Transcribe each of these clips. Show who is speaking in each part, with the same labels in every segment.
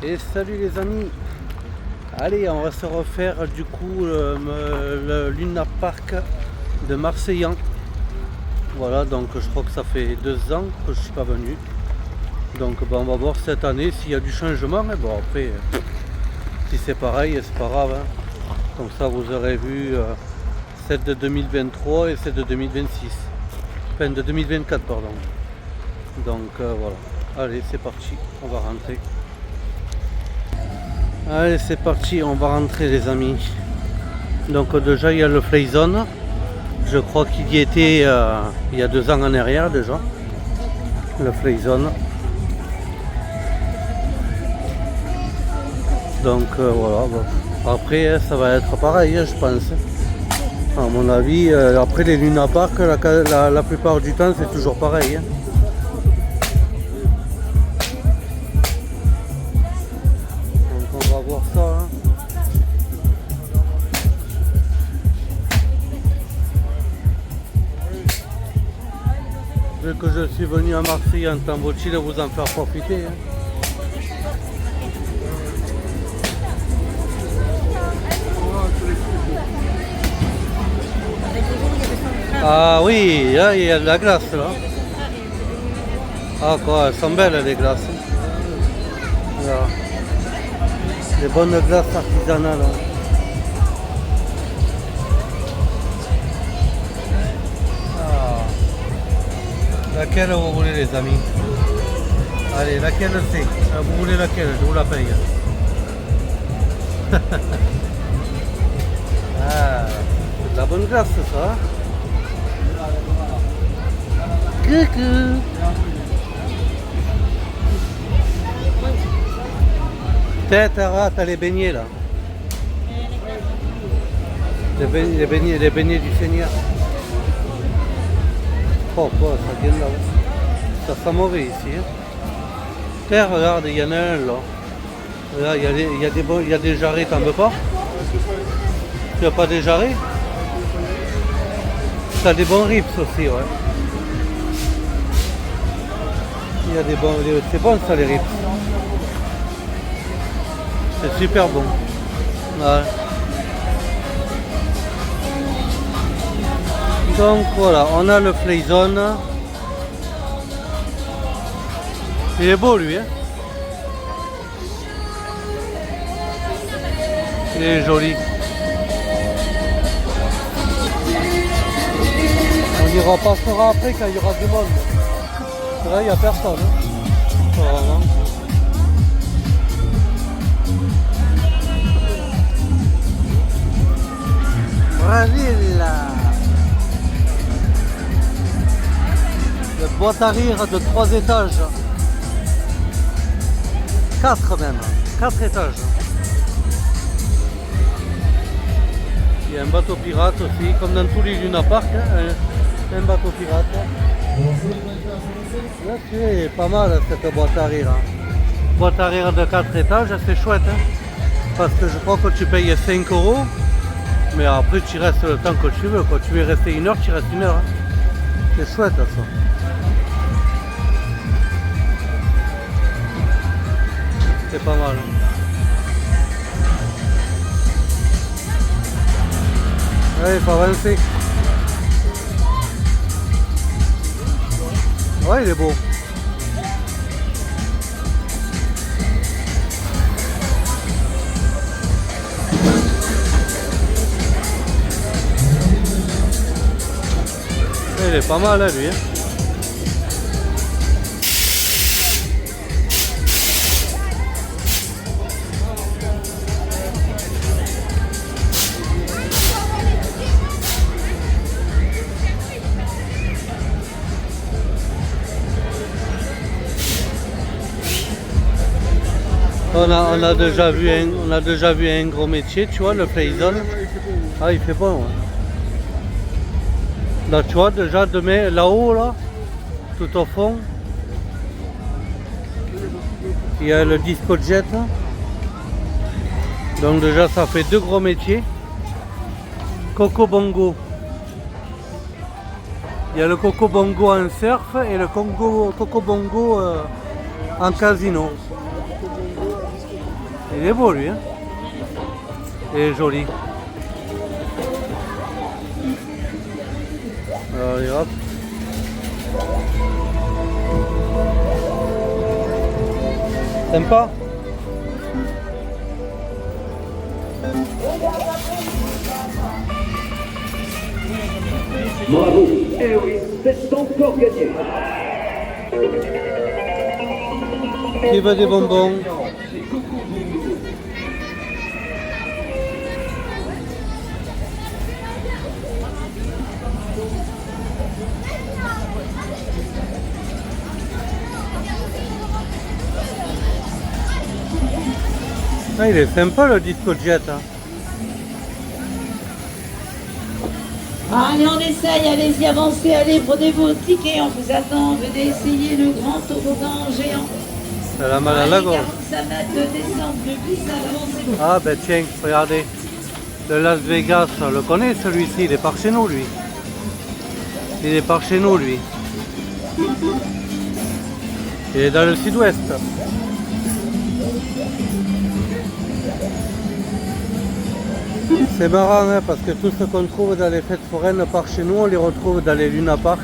Speaker 1: Et salut les amis. Allez, on va se refaire du coup le Luna Park de Marseillan. Voilà, donc je crois que ça fait 2 ans que je suis pas venu. Donc on va voir cette année s'il y a du changement. Et bon après, si c'est pareil, c'est pas grave. Hein. Comme ça vous aurez vu celle de 2023 et celle de 2026. Enfin de 2024 pardon. Donc voilà. Allez, c'est parti, on va rentrer. Allez, c'est parti, on va rentrer les amis. Donc déjà il y a le Play Zone. Je crois qu'il y était il y a 2 ans en arrière déjà. Le Play Zone. Donc voilà. Bon. Après ça va être pareil, je pense. À mon avis, après les Luna Park, la plupart du temps c'est toujours pareil. Donc on va voir ça. Hein. Vu que je suis venu à Marseille en temps de vous en faire profiter. Hein. Ah oui, là il y a de la glace là. Ah quoi, elles sont belles les glaces. Là. Des bonnes glaces artisanales. Hein. Laquelle vous voulez les amis? Allez, laquelle c'est? Vous voulez laquelle? Je vous la paye. Ah, c'est de la bonne glace ça. Coucou. T'as les beignets là. Les beignets du Seigneur. Oh, quoi, ça vient là. Ça sent mauvais ici. Hein. Tiens, regarde, il y en a un là. Là, il y a des jarrets, t'en veux pas? Tu as pas des jarrets? T'as des bons rips aussi, ouais. Il y a des bons. C'est bon ça les rips. C'est super bon. Ouais. Donc voilà, on a le Play Zone. Il est beau lui, hein. Il est joli. On y repassera après quand il y aura du monde. Là il n'y a personne. Hein. Vraiment. Brésil. Le boîte à rire de 3 étages. 4 même. 4 étages. Il y a un bateau pirate aussi, comme dans tous les Luna Park. Hein, un bateau pirate. Là c'est pas mal cette boîte à rire. Hein. Boîte à rire de 4 étages, c'est chouette. Hein, parce que je crois que tu payes 5 €. Mais après tu restes le temps que tu veux. Quand tu veux rester 1 heure, tu restes 1 heure. Hein. C'est chouette ça. C'est pas mal. Ouais, il faut avancer. Ouais, il est beau. Il est pas mal là, lui. Hein. On a déjà vu un gros métier, tu vois, le Play Zone. Ah, il fait bon. Ouais. Là, tu vois, déjà demain, là-haut, là, tout au fond, il y a le Disco Jet. Donc déjà, ça fait 2 gros métiers. Coco Bongo. Il y a le Coco Bongo en surf et le Coco Bongo en casino. Il est beau lui, hein. Il est joli. Allez hop. Sympa.
Speaker 2: Bravo. Eh oui, c'est encore gagné.
Speaker 1: Qui veut des bonbons? Ah, il est sympa le disco jet. Hein.
Speaker 3: Allez, on essaye, allez-y, avancez, allez, prenez vos tickets, on vous attend, venez essayer le grand toboggan géant.
Speaker 1: Elle a mal à la gorge.
Speaker 3: 45 mètres de descente, le glissade, avancez.
Speaker 1: Ah ben tiens, regardez. Le Las Vegas, on le connaît celui-ci, il est par chez nous lui. Il est par chez nous lui. Il est dans le sud-ouest. C'est marrant hein, parce que tout ce qu'on trouve dans les fêtes foraines par chez nous, on les retrouve dans les Luna Park.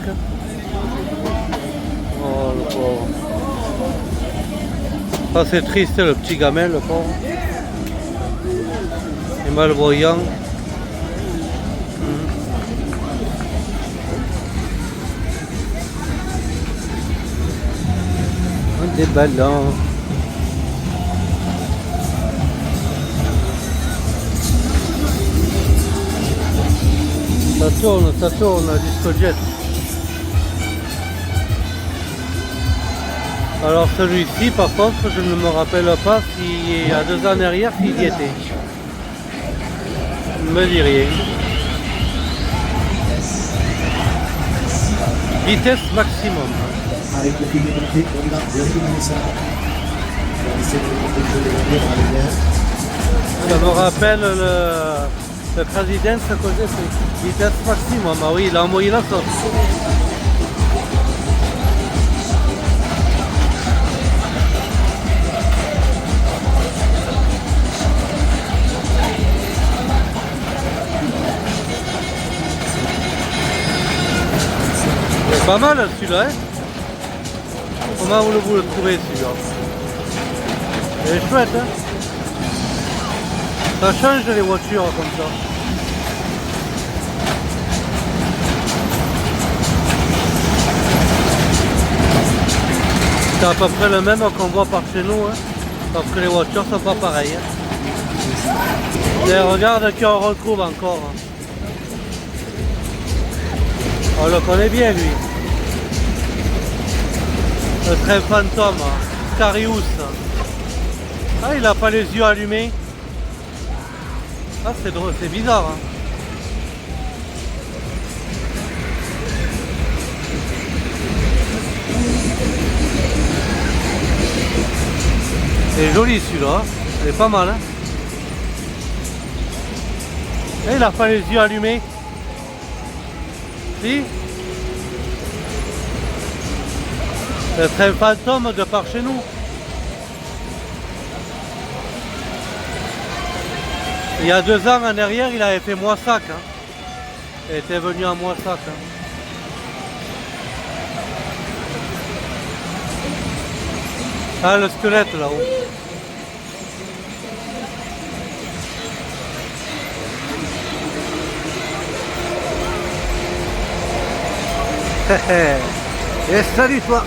Speaker 1: Oh le pauvre. Ça c'est triste le petit gamin, le pauvre. Il est malvoyant. Des ballons. Ça tourne, disco jet. Alors celui-ci, par contre, je ne me rappelle pas s'il y a 2 ans derrière s'il y était. Ne me dis rien. Vitesse maximum.
Speaker 4: Avec le fidélité, on a vérifié ça. On va essayer de
Speaker 1: Ça me rappelle le président ce que j'ai fait. Vitesse maximum, ah oui, il a envoyé la sauce. C'est pas mal celui-là, hein. Comment vous le trouvez celui-là? Il est chouette, hein. Ça change les voitures comme ça. C'est à peu près le même qu'on voit par chez nous, hein, parce que les voitures sont pas pareilles. Hein. Et regarde qui on retrouve encore. Hein. On le connaît bien lui. Le train fantôme, hein. Carius. Ah, il n'a pas les yeux allumés. Ah, c'est drôle, c'est bizarre. Hein. C'est joli celui-là, il est pas mal. Hein. Et il a pas les yeux allumés. Si. Le train fantôme de par chez nous. Il y a 2 ans en arrière, il avait fait Moissac. Hein. Il était venu à Moissac. Hein. Ah, le squelette là-haut. Et salut toi.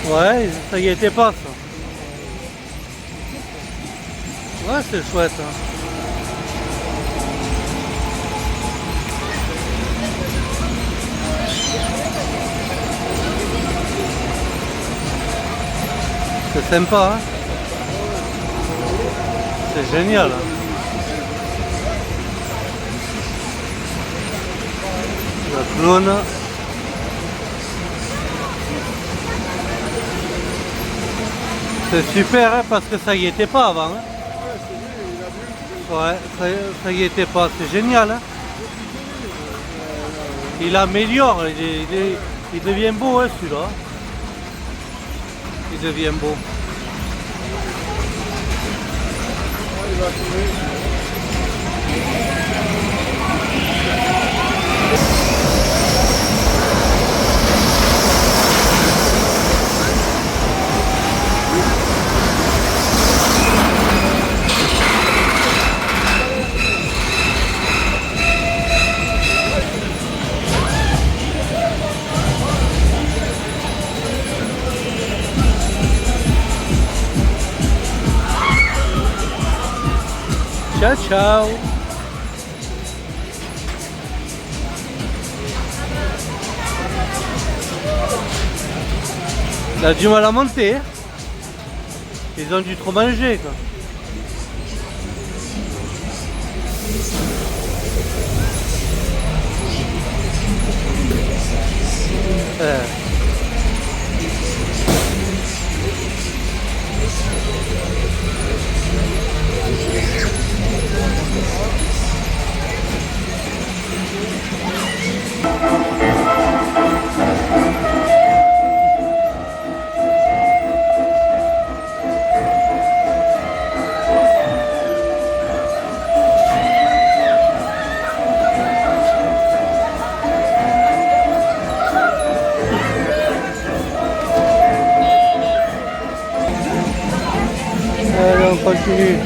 Speaker 1: Ouais, ça y était pas ça. Ouais, c'est chouette. Hein. C'est sympa, hein. C'est génial. Hein. Le clown. C'est super hein, parce que ça y était pas avant. Hein. Ouais, ça y était pas, c'est génial. Hein. Il améliore, il devient beau hein, celui-là. Il devient beau. Ciao ciao. Il a du mal à monter. Ils ont dû trop manger quoi. Allez, on continue.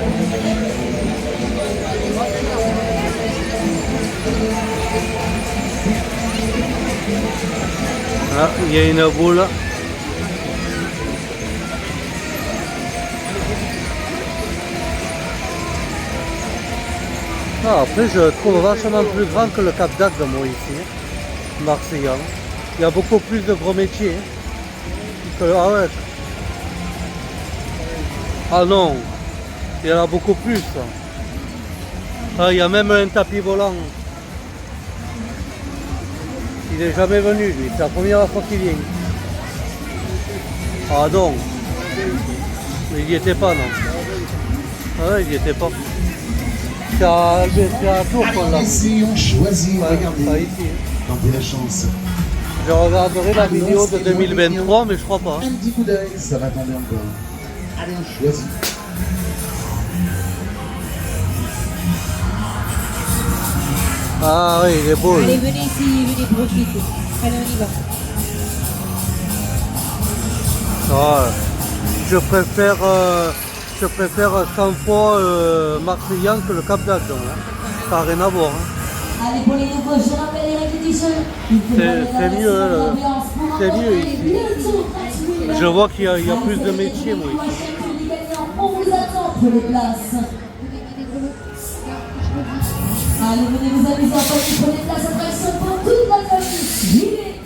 Speaker 1: Ah, il y a une boule. Ah, après, je trouve vachement plus grand que le Cap d'Agde, moi, ici, Marseillan. Il y a beaucoup plus de gros métiers. Ah ouais. Ah non, il y en a beaucoup plus. Ah, il y a même un tapis volant. Il n'est jamais venu, lui. C'est la première fois qu'il vient. Ah non. Il n'y était pas, non. Ah ouais, il n'y était pas. C'est à Tours qu'on l'a.
Speaker 4: Ici, on choisit,
Speaker 1: Ouais,
Speaker 4: regardez,
Speaker 1: pas ici.
Speaker 4: tentez la chance.
Speaker 1: Je regarderai la vidéo de 2023, mais je crois pas.
Speaker 4: Un petit coup d'œil, ça va tomber encore. Allez, on choisit.
Speaker 1: Ah oui, il est beau.
Speaker 3: Allez,
Speaker 1: lui.
Speaker 3: venez ici, venez profiter. Allez, on y va.
Speaker 1: Ah, je préfère 100 fois Marseillan que le Cap d'Agde. Hein. Ça n'a rien à voir. Hein.
Speaker 5: Allez, pour les nouveaux, je rappelle les répétitions.
Speaker 1: C'est mieux, c'est mieux ici. Je vois qu'il y a plus de métiers, moi. Ici.
Speaker 5: On vous attend pour les places. Allez, venez vous amuser en famille pour les places attractions pour toute la famille. Vivez.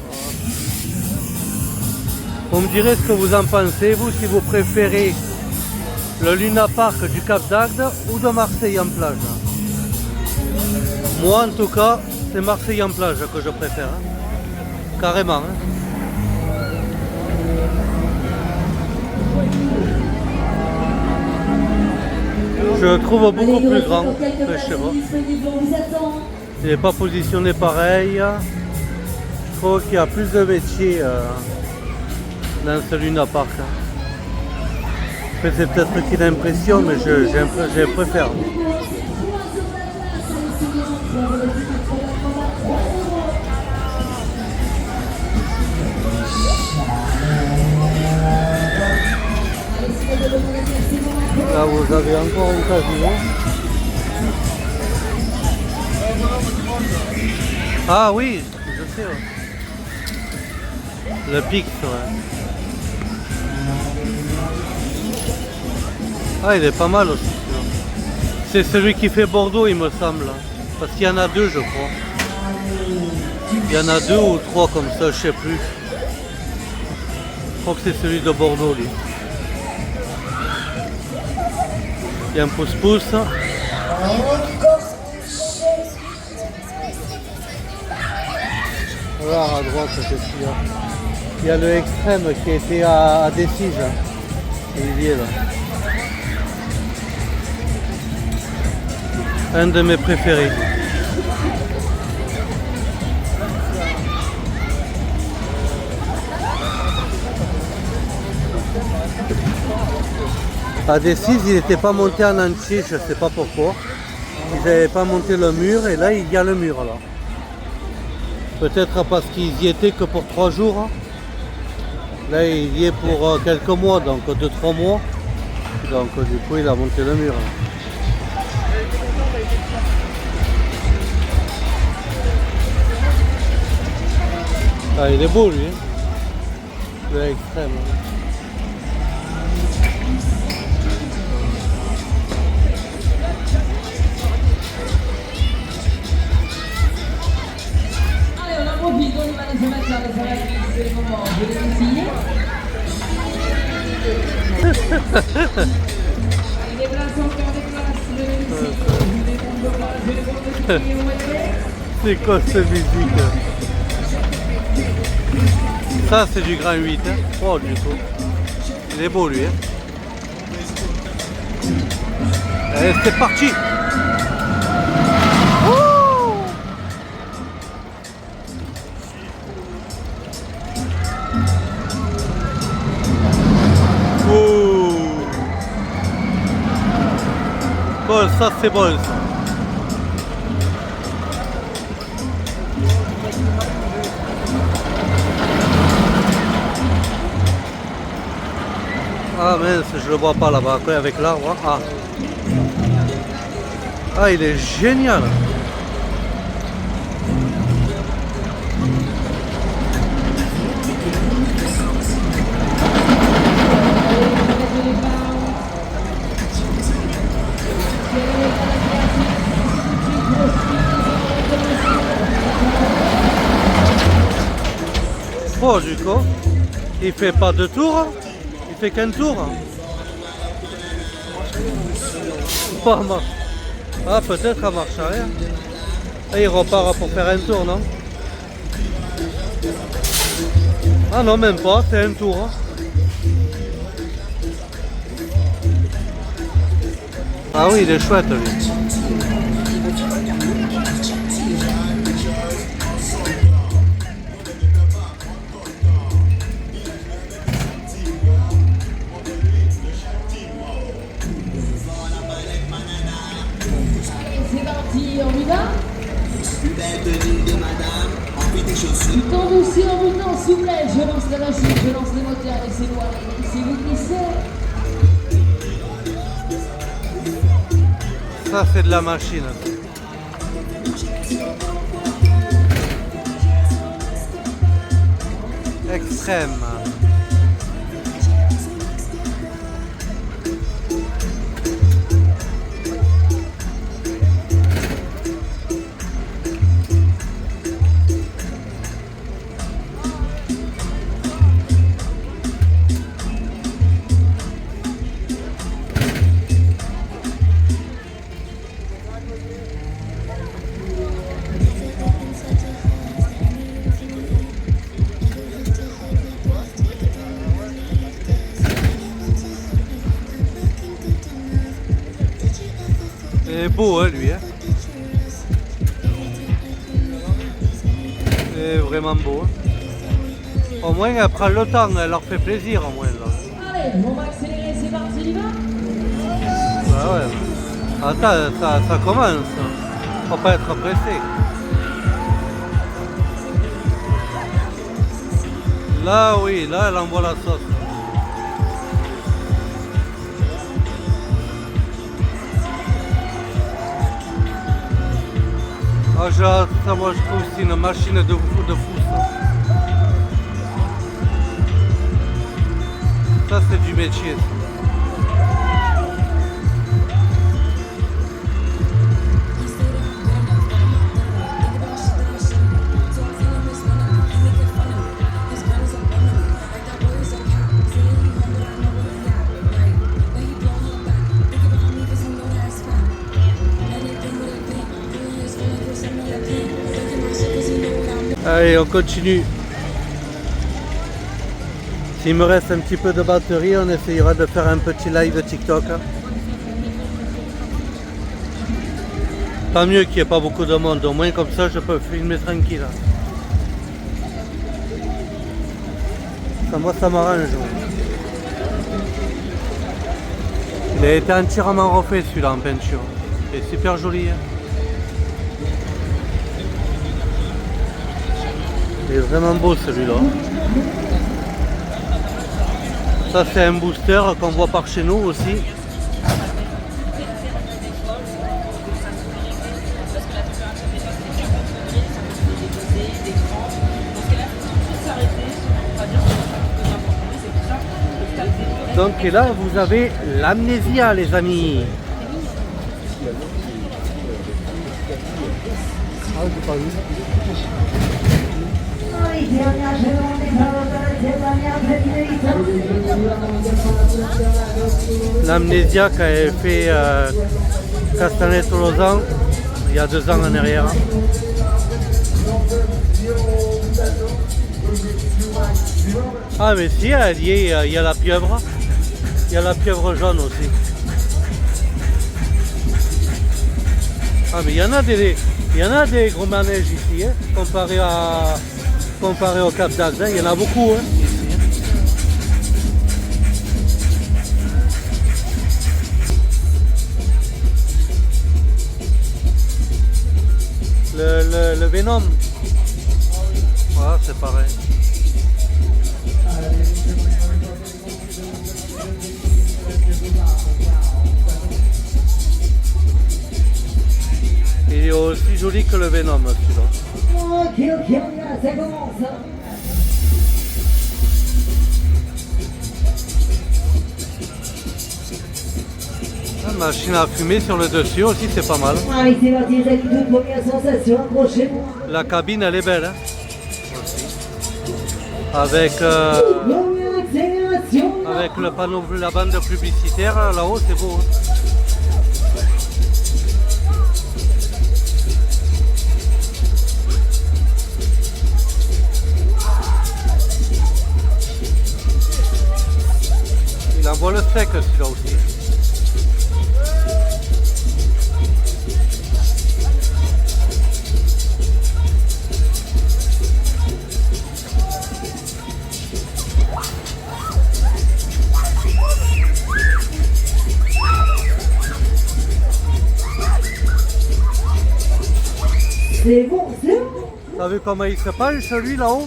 Speaker 1: Vous me direz ce que vous en pensez, vous, si vous préférez le Luna Park du Cap d'Agde ou de Marseille en plage. Moi, en tout cas, c'est Marseille en plage que je préfère. Hein. Carrément. Hein. Je le trouve beaucoup plus grand que chez moi. Il n'est pas positionné pareil. Je trouve qu'il y a plus de métiers dans ce Luna Park. Après, c'est peut-être qu'une impression, mais je préfère. Là, vous avez encore un casino. Ah oui, je sais. Ouais. Le Pix, ouais. Ah, il est pas mal aussi. C'est celui qui fait Bordeaux, il me semble. Parce qu'il y en a deux, je crois. Il y en a deux ou trois comme ça, je sais plus. Je crois que c'est celui de Bordeaux, lui. Il y a un pouce-pouce. Voilà, à droite, c'est celui-là. Il y a le extrême qui était à Decize. Il y est là. Un de mes préférés. À Decize, il n'était pas monté en entier, je ne sais pas pourquoi. Ils n'avaient pas monté le mur et là il y a le mur là. Peut-être parce qu'ils y étaient que pour 3 jours. Là il y est pour quelques mois, donc 2-3 mois. Donc du coup il a monté le mur. Ah, il est beau lui. Le extrême.
Speaker 5: Allez, on en profite, on y va se mettre là, ça va être c'est le moment, je vais essayer. Allez, des places encore, des places, je vais essayer. Je vais prendre le bras, je vais prendre le pied, on va y aller.
Speaker 1: C'est quoi cette musique? Ça c'est du grand 8 hein. Oh du coup. Il est beau lui hein. Allez c'est parti. Bon ça c'est bon ça. Ah mince, je le vois pas là-bas, avec l'arbre. Ah. Ah, il est génial. Oh, du coup, il fait pas de tour. Il fait qu'un tour. Pas marche. Ah peut-être à marche arrière. Et il repart pour faire un tour, non? Ah non même pas, c'est un tour. Hein. Ah oui il est chouette lui.
Speaker 5: On y va? Du temps aussi en roulant, s'il vous plaît. Je lance la machine, je lance les moteurs, laissez-moi aller. C'est vous qui c'est.
Speaker 1: Ça c'est de la machine. Extrême. Il est beau hein, lui. Hein. C'est vraiment beau. Hein. Au moins elle prend le temps, elle leur fait plaisir au moins là.
Speaker 5: Allez, on va accélérer, c'est parti, on y va?
Speaker 1: Ah ouais. Attends, ça commence. Faut pas être pressé. Là oui, là elle envoie la sauce. Ah, ça, moi je trouve que c'est une machine de fou ça. Ça c'est du métier. Allez, on continue. S'il me reste un petit peu de batterie, on essayera de faire un petit live TikTok. Tant mieux qu'il n'y ait pas beaucoup de monde, au moins comme ça je peux filmer tranquille. Ça, moi ça m'arrange. Il a été entièrement refait celui-là en peinture. Il est super joli. Hein. Il est vraiment beau celui-là. Ça c'est un booster qu'on voit par chez nous aussi. Donc et là vous avez l'amnésia les amis. Ah, j'ai pas vu. L'amnésia qui avait fait Castanet-Tolosan il y a 2 ans en arrière. Ah mais si, il y a la pieuvre. Il y a la pieuvre jaune aussi. Ah mais il y en a des gros manèges ici, hein, comparé au Cap d'Agde, il y en a beaucoup hein, ici. Le Venom, voilà, c'est pareil. Il est aussi joli que le Venom celui-là. La machine à fumer sur le dessus aussi c'est pas mal.
Speaker 3: Allez, c'est parti, les amis, toute première sensation, accrochez-vous.
Speaker 1: La cabine elle est belle hein. Avec
Speaker 3: Première accélération.
Speaker 1: avec le panneau, la bande publicitaire là-haut c'est beau. Hein. Il envoie le sec celui-là aussi.
Speaker 3: C'est bon, c'est bon.
Speaker 1: T'as vu comment il se penche lui là-haut?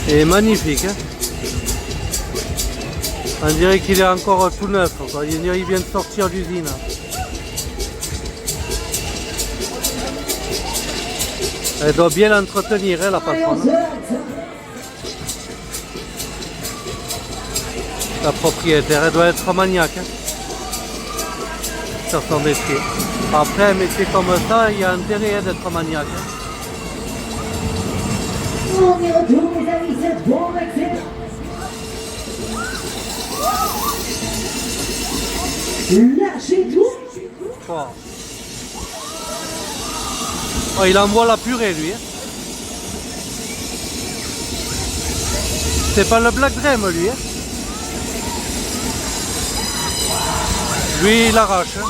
Speaker 1: Et magnifique hein. On dirait qu'il est encore tout neuf, quoi. Il vient de sortir d'usine. Elle doit bien l'entretenir hein, la patronne. La propriétaire, elle doit être maniaque hein, sur son métier. Après un métier comme ça, il y a intérêt hein, d'être maniaque. Hein.
Speaker 3: On y retourne, les amis, c'est bon, excellent. Lâchez tout.
Speaker 1: Oh. Oh, il envoie la purée lui. Hein. C'est pas le Black Dream lui. Hein. Lui il arrache. Hein.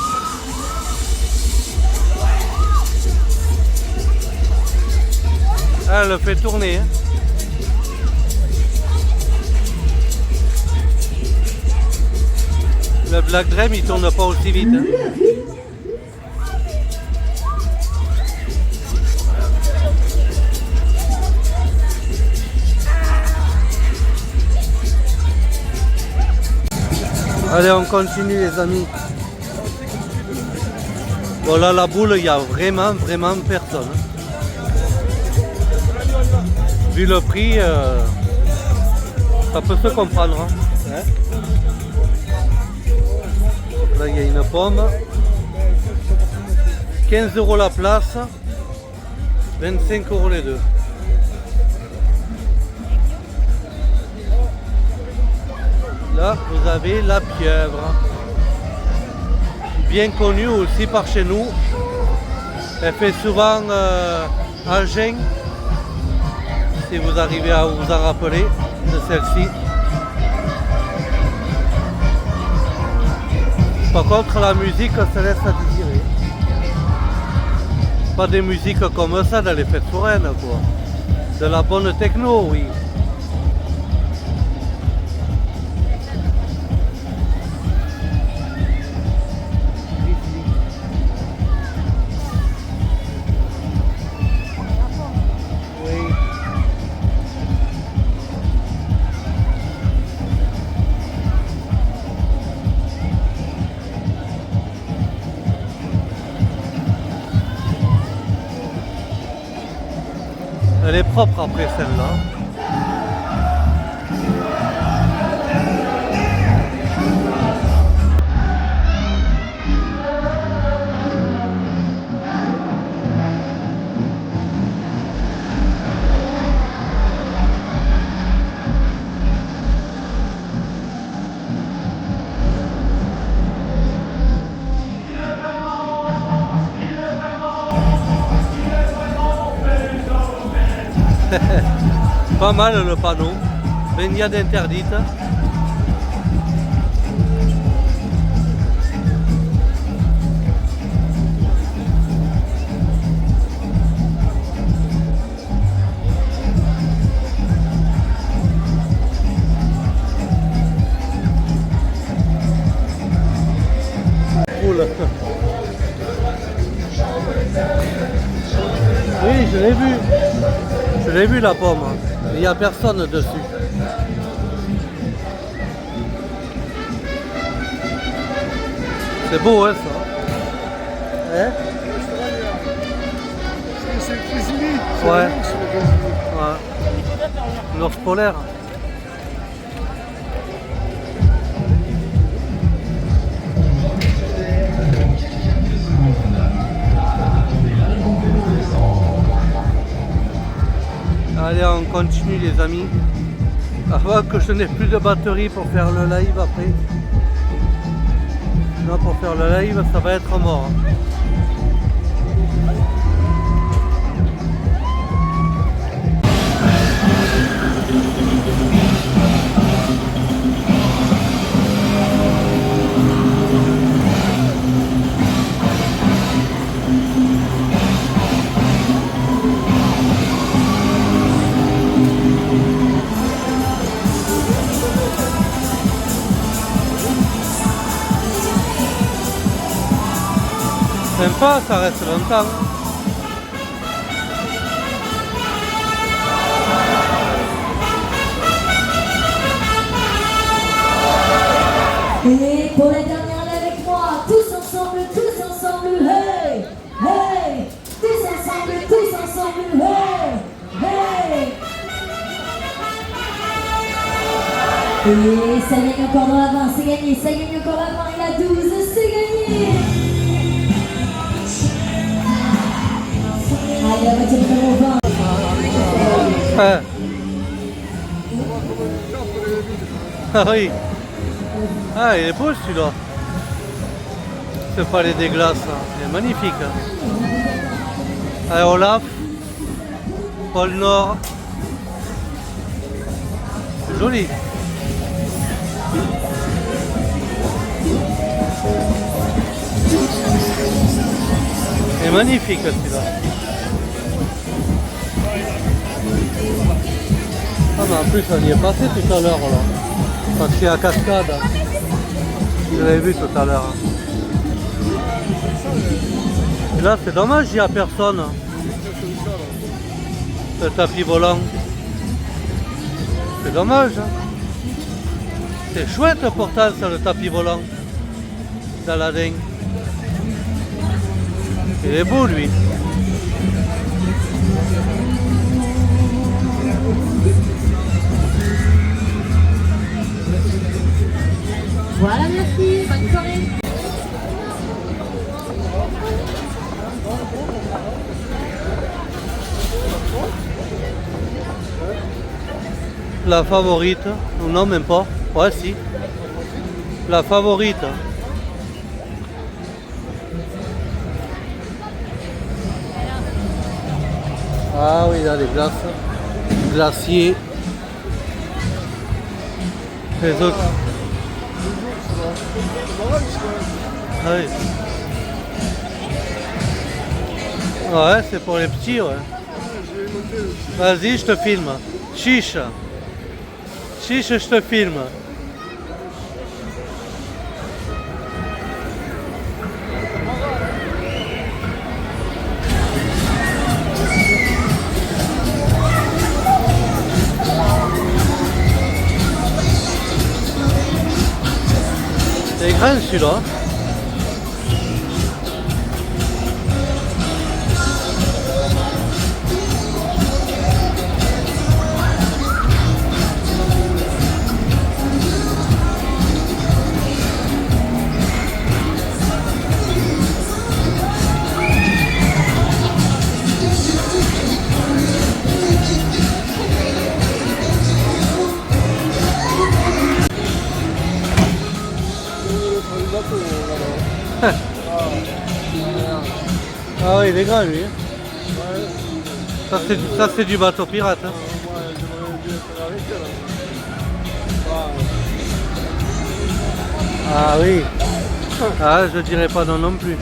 Speaker 1: Elle le fait tourner. Hein. Le Black Dream il tourne pas aussi vite. Hein. Allez, on continue les amis. Voilà la boule, il y a vraiment personne. Vu le prix, ça peut se comprendre. Hein. Là il y a une pomme. 15 € la place. 25 € les deux. Là vous avez la pieuvre. Bien connue aussi par chez nous. Elle fait souvent Agen. si vous arrivez à vous en rappeler de celle-ci. Par contre, la musique se laisse à désirer. Pas des musiques comme ça dans les fêtes foraines, quoi. De la bonne techno, oui. Elle est propre après celle-là. Pas mal le panneau, baignade interdite. Cool. Oui, je l'ai vu. Je l'ai vu la pomme. Il n'y a personne dessus. C'est beau, hein, ça. Hein?
Speaker 6: C'est le cuisinier.
Speaker 1: Ouais.
Speaker 6: Ouais.
Speaker 1: Ouais. L'ours polaire. Allez, on continue les amis. Avant que je n'ai plus de batterie pour faire le live après. Non, pour faire le live, ça va être mort. Sympa, ça reste longtemps.
Speaker 5: Et pour la dernière, allez avec moi, tous ensemble, hey, hey, tous ensemble, hey, hey. Et ça gagne encore dans la 20, c'est gagné, ça gagne encore la 20 et la 12, c'est gagné. Allez, la voiture numéro 20.
Speaker 1: Ah oui. Ah, il est beau celui-là. Ce palais des glaces, hein. Il est magnifique. Hein. Allez, Olaf, pôle Nord. C'est joli. Il est magnifique celui-là. Ah, mais en plus, on y est passé tout à l'heure là. Parce qu'il y a la cascade. Je l'avais vu tout à l'heure. Et là, c'est dommage, il n'y a personne. Le tapis volant. C'est dommage. C'est chouette pourtant, ça, le tapis volant. d'Aladin. Il est beau, lui.
Speaker 5: Voilà, merci, bonne soirée.
Speaker 1: La favorite, non même pas, ouais si. La favorite. Ah oui, il y a des glaces. glacier. Les autres. Ah oui. Ouais, c'est pour les petits, ouais. Vas-y, je te filme. Chiche. Chiche, je te filme. C'est grand celui-là. Ah oui, il est grand lui. Ça c'est du bateau pirate. Hein. Ah oui. Ah, je dirais pas non non plus.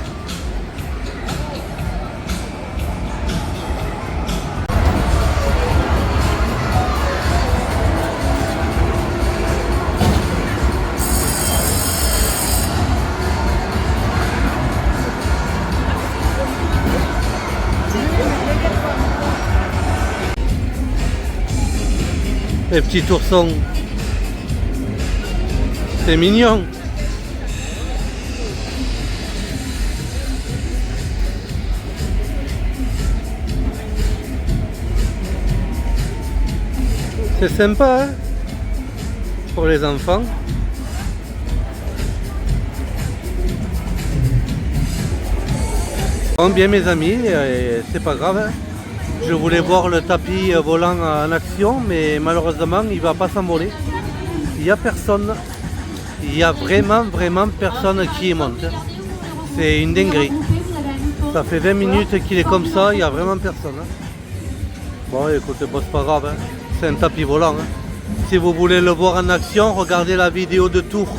Speaker 1: Les petits oursons. C'est mignon. C'est sympa, hein, pour les enfants. Bon, bien mes amis, c'est pas grave. Hein. Je voulais voir le tapis volant en action, mais malheureusement, il ne va pas s'envoler. Il n'y a personne. Il y a vraiment personne qui y monte. C'est une dinguerie. Ça fait 20 minutes qu'il est comme ça, il n'y a vraiment personne. Bon, écoutez, bon, c'est pas grave. Hein. C'est un tapis volant. Hein. Si vous voulez le voir en action, regardez la vidéo de Tours.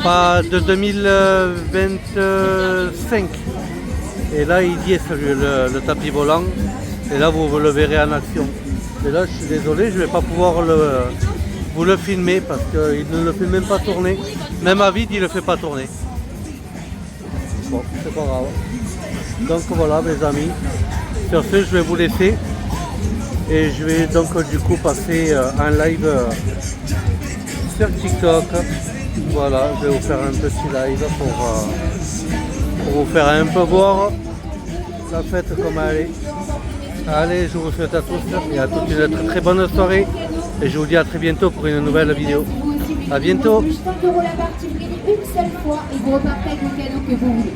Speaker 1: Pas de 2025. Et là, il y est celui, le tapis volant. Et là, vous le verrez en action. Et là, je suis désolé, je ne vais pas pouvoir vous le filmer parce qu'il ne le fait même pas tourner. Même à vide, il ne le fait pas tourner. Bon, c'est pas grave. Donc voilà, mes amis. Sur ce, je vais vous laisser. Et je vais donc du coup passer un live sur TikTok. Voilà, je vais vous faire un petit live pour vous faire un peu voir la fête comme elle est. Allez, je vous souhaite à tous et à toutes une très bonne soirée. Et je vous dis à très bientôt pour une nouvelle vidéo. À bientôt.
Speaker 5: 5 € la partie, vous gagnez une seule fois et vous repartez avec le cadeau que vous voulez.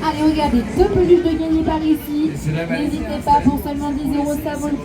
Speaker 5: Allez, regardez, 2 peluches de gagner par ici. N'hésitez pas, pour seulement 10 € ça vaut le coup.